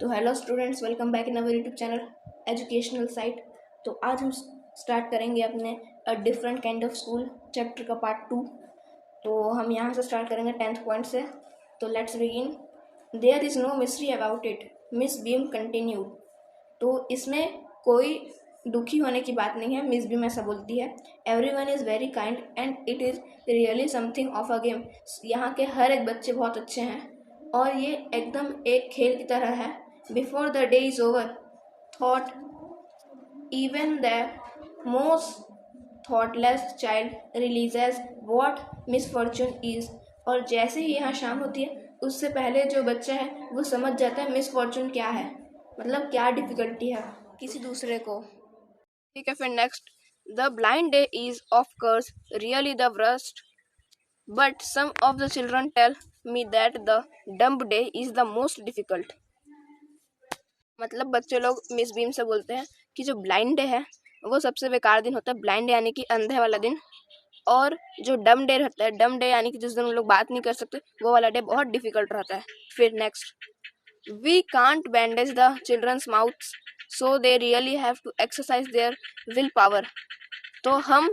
तो hello students, welcome back in our YouTube channel educational site. तो आज हम स्टार्ट करेंगे अपने a different kind of school chapter का पार्ट 2। तो हम यहाँ से स्टार्ट करेंगे 10th पॉइंट से। तो let's begin. There is no mystery about it, Miss Beam continued. तो इसमें कोई दुखी होने की बात नहीं है, मिस बीम ऐसा बोलती है। Everyone is very kind and it is really something of a game. यहाँ के हर एक बच्चे बहुत अच्छे हैं और ये एकदम एक खेल की तरह है। Before the day is over, thought even the most thoughtless child realizes what misfortune is। और जैसे ही यहाँ शाम होती है उससे पहले जो बच्चा है वो समझ जाता है मिसफॉर्चून क्या है, मतलब क्या डिफिकल्टी है किसी दूसरे को। ठीक है, फिर next. The blind day is of course really the worst, but some of the children tell me that the dumb day is the most difficult. मतलब बच्चे लोग मिस बीम से बोलते हैं कि जो ब्लाइंड डे है वो सबसे बेकार दिन होता है। ब्लाइंड डे यानी कि अंधे वाला दिन, और जो डम डे रहता है, डम डे यानी कि जिस दिन हम लोग बात नहीं कर सकते, वो वाला डे बहुत डिफिकल्ट रहता है। फिर next. We can't bandage the children's mouths so they really have to exercise their will power. तो हम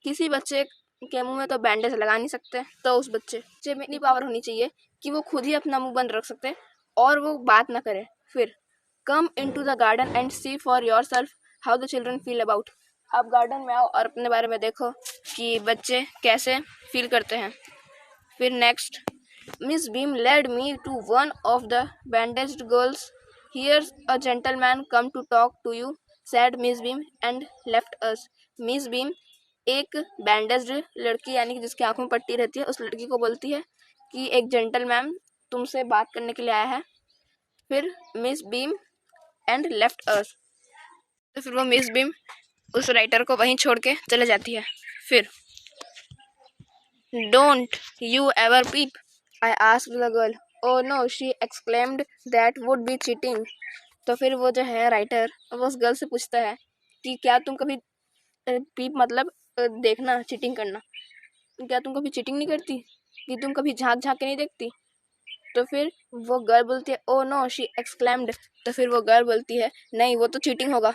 किसी बच्चे के मुंह में तो बैंडेज लगा नहीं सकते, तो उस बच्चे में इतनी पावर होनी चाहिए कि वो खुद ही अपना मुंह बंद रख सकते और वो बात ना करे। फिर कम into the garden and see for yourself how the children feel about। आप गार्डन में आओ और अपने बारे में देखो कि बच्चे कैसे फील करते हैं। फिर next. Miss beam led me to one of the bandaged girls। Here's a gentleman come to talk to you, said Miss Beam and left us। Miss beam एक बैंडेज्ड लड़की यानी कि जिसकी आंखों में पट्टी रहती है उस लड़की को बोलती है कि एक जेंटलमैन तुमसे बात करने के लिए आया है। फिर मिस बीम एंड लेफ्ट अस। तो फिर वो मिस बीम उस राइटर को वहीं छोड़ के चले जाती है। फिर don't you ever peep, I asked the girl. Oh no, she exclaimed, that would be cheating. तो फिर वो जो है राइटर वो उस गर्ल से पूछता है कि क्या तुम कभी पीप मतलब देखना, चीटिंग करना, क्या तुम कभी चीटिंग नहीं करती, कि तुम कभी झांक झांक के नहीं देखती। तो फिर वो गर्ल बोलती है ओ नो, शी एक्सक्लेम्ड। तो फिर वो गर्ल बोलती है नहीं, वो तो चीटिंग होगा।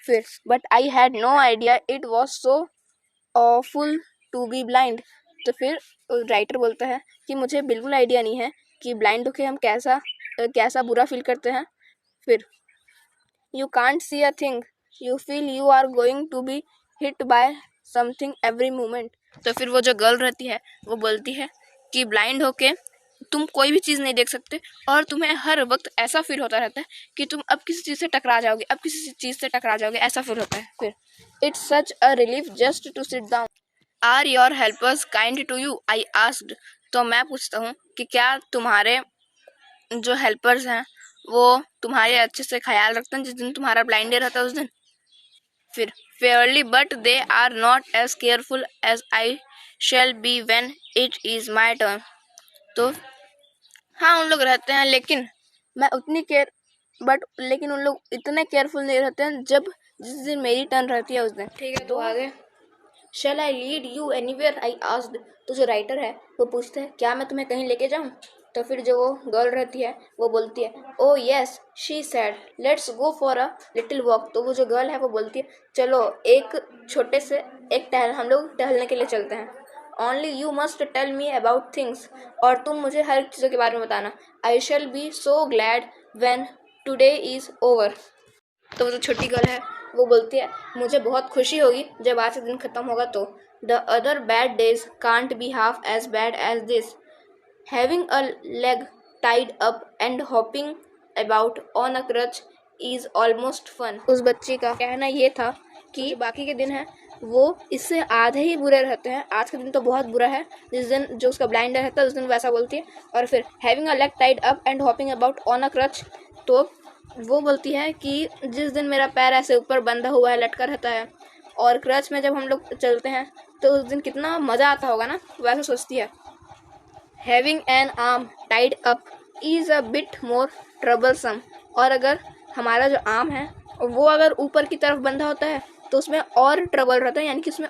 फिर but I had no idea it was so awful to be blind. तो फिर राइटर बोलता है कि मुझे बिल्कुल आइडिया नहीं है कि ब्लाइंड होके हम कैसा बुरा फील करते हैं। फिर you can't see a thing, you feel you are going to be hit by something every moment. तो फिर वो जो गर्ल रहती है वो बोलती है कि ब्लाइंड होके तुम कोई भी चीज़ नहीं देख सकते और तुम्हें हर वक्त ऐसा फील होता रहता है कि तुम अब किसी चीज़ से टकरा जाओगे, अब किसी चीज़ से टकरा जाओगे, ऐसा फील होता है। फिर it's such a relief just to sit down. Are your helpers kind to you, I asked. तो मैं पूछता हूँ कि क्या तुम्हारे जो हेल्पर्स हैं वो तुम्हारे अच्छे से ख्याल रखते हैं जिस दिन तुम्हारा ब्लाइंड डे रहता है उस दिन। फिर fairly but they are not as careful as I shall be when it is my turn. तो हाँ, उन लोग रहते हैं लेकिन मैं उतनी लेकिन उन लोग इतने केयरफुल नहीं रहते हैं जब जिस दिन मेरी टर्न रहती है उस दिन। ठीक है, तो आगे। Shall I lead you anywhere, I asked. तो जो राइटर है वो पूछता है क्या मैं तुम्हें कहीं लेके जाऊँ। तो फिर जो वो गर्ल रहती है वो बोलती है ओ yes, she said, let's go for a little walk. तो वो जो गर्ल है वो बोलती है चलो हम लोग टहलने के लिए चलते हैं। Only you must tell me about things, और तुम मुझे हर चीज़ों के बारे में बताना। I shall be so glad when today is over. तो वो जो छोटी गर्ल है वो बोलती है मुझे बहुत खुशी होगी जब आज का दिन ख़त्म होगा। तो the other bad days can't be half as bad as this, having a leg tied up and hopping about on a crutch is almost fun. उस बच्ची का कहना ये था कि बाकी के दिन हैं वो इससे आधे ही बुरे रहते हैं, आज का दिन तो बहुत बुरा है। जिस दिन जो उसका ब्लाइंड रहता है उस दिन वैसा बोलती है। और फिर having a leg tied up and hopping about on a crutch, तो वो बोलती है कि जिस दिन मेरा पैर ऐसे ऊपर बंधा हुआ है, लटका रहता है, और क्रच में जब हम लोग चलते हैं तो उस दिन कितना मज़ा आता होगा ना, वैसा सोचती है। Having an arm tied up is a bit more troublesome. और अगर हमारा जो आर्म है वो अगर ऊपर की तरफ बंधा होता है तो उसमें और ट्रबल रहता है, यानी कि उसमें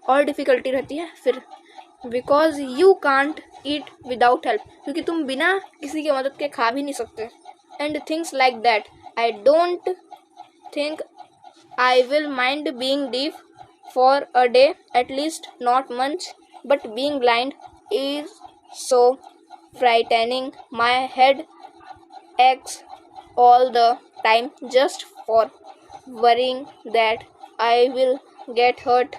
और डिफ़िकल्टी रहती है। फिर because you can't eat without help, क्योंकि तुम बिना किसी की मदद के खा भी नहीं सकते। and things like that. I don't think I will mind being deaf for a day, at least not much, but being blind is so frightening. My head aches all the time just for worrying that I will get hurt.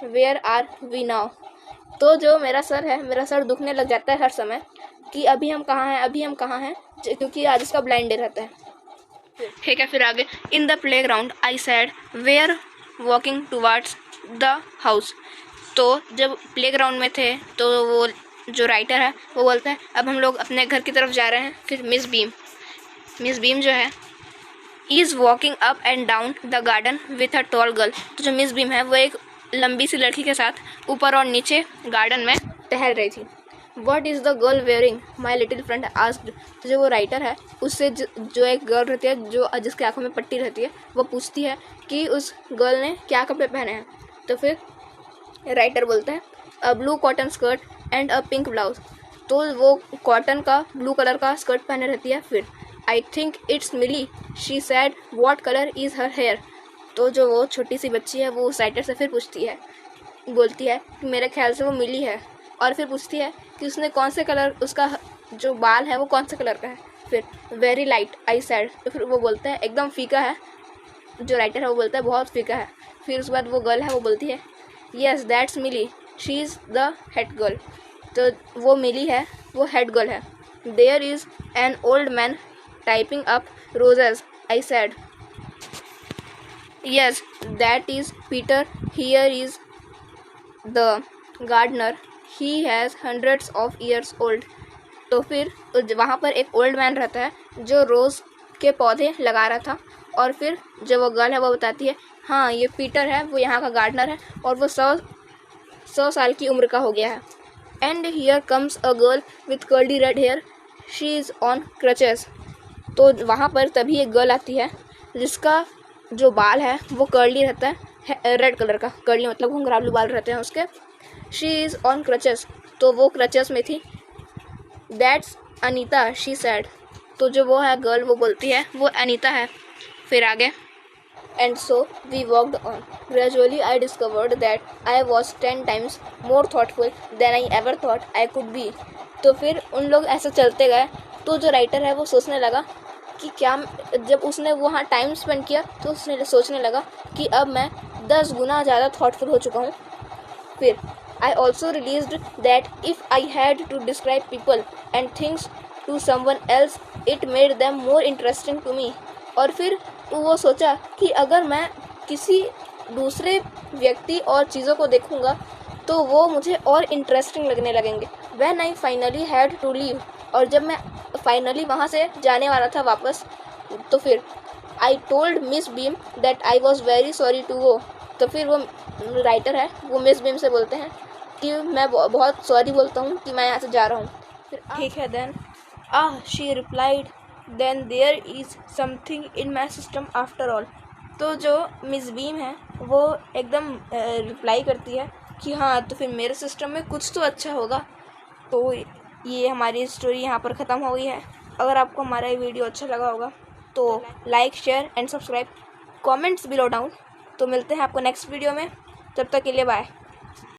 Where are we now? तो जो मेरा sir दुखने लग जाता है हर समय कि अभी हम कहाँ हैं, क्योंकि आज इसका ब्लाइंड डे रहता है। ठीक है, फिर आगे in the playground I said we're walking towards the house. तो जब प्ले ग्राउंड में थे तो वो जो राइटर है वो बोलता है अब हम लोग अपने घर की तरफ जा रहे हैं। फिर मिस बीम जो है is walking up and down the garden with a tall girl. तो जो मिस बीम है वो एक लंबी सी लड़की के साथ ऊपर और नीचे गार्डन में टहल रही थी। What is the girl wearing? My little friend asked. तो जो वो राइटर है उससे जो एक गर्ल रहती है जो जिसकी आंखों में पट्टी रहती है वो पूछती है कि उस गर्ल ने क्या कपड़े पहने हैं। तो फिर राइटर बोलता है a blue cotton skirt and a pink blouse. तो वो कॉटन का ब्लू कलर का स्कर्ट पहने रहती है। फिर I think it's Milly, she said what colour is her hair. तो जो वो छोटी सी बच्ची है वो उस राइटर से फिर बोलती है कि मेरे ख्याल से वो मिली है। और फिर पूछती है कि उसने कौन से कलर, उसका जो बाल है वो कौन से कलर का है। फिर वेरी लाइट आई सैड। तो फिर वो बोलता है एकदम फीका है। जो राइटर है वो बोलता है बहुत फीका है। फिर उसके बाद वो गर्ल है वो बोलती है yes that's Milly, she is the head girl. तो वो मिली है, वो हेड गर्ल है। There is an old man typing up roses I said yes that is Peter, here is the gardener, he has hundreds of years old. तो फिर वहाँ पर एक ओल्ड मैन रहता है जो रोज़ के पौधे लगा रहा था। और फिर जब वो गर्ल है वो बताती है हाँ ये पीटर है, वो यहाँ का गार्डनर है और वो 100 साल की उम्र का हो गया है। And here comes a girl with curly red hair, she is on crutches. तो वहाँ पर तभी एक गर्ल आती है जिसका जो बाल है वो कर्ली रहता है, रेड कलर का। कर्ली मतलब घुंघरालू बाल रहते हैं उसके। She is on crutches. तो वो क्रचेस में थी। That's Anita, she said. तो जो वो है गर्ल वो बोलती है वो अनीता है। फिर आगे and so we walked on gradually I discovered that I was 10 times more thoughtful than I ever thought I could be. तो फिर उन लोग ऐसे चलते गए तो जो राइटर है वो सोचने लगा कि क्या, जब उसने वहाँ टाइम स्पेंड किया तो उसने सोचने लगा कि अब मैं 10 गुना ज़्यादा थाटफुल हो चुका हूँ। फिर I also realized that if I had to describe people and things to someone else, it made them more interesting to me. और फिर वो सोचा कि अगर मैं किसी दूसरे व्यक्ति और चीज़ों को देखूँगा तो वो मुझे और इंटरेस्टिंग लगने लगेंगे। When I finally had to leave, और जब मैं फाइनली वहाँ से जाने वाला था वापस, तो फिर I told Miss Beam that I was very sorry to go. तो फिर वो राइटर है वो मिस बीम से बोलते हैं कि मैं बहुत सॉरी बोलता हूँ कि मैं यहाँ से जा रहा हूँ। फिर ठीक है then she replied then there is something in my system after all. तो जो मिस बीम है वो एकदम रिप्लाई करती है कि हाँ तो फिर मेरे सिस्टम में कुछ तो अच्छा होगा। तो ये हमारी स्टोरी यहाँ पर ख़त्म हो गई है। अगर आपको हमारा ये वीडियो अच्छा लगा होगा तो like share and subscribe, comments below down. तो मिलते हैं आपको नेक्स्ट वीडियो में, तब तक के लिए बाय।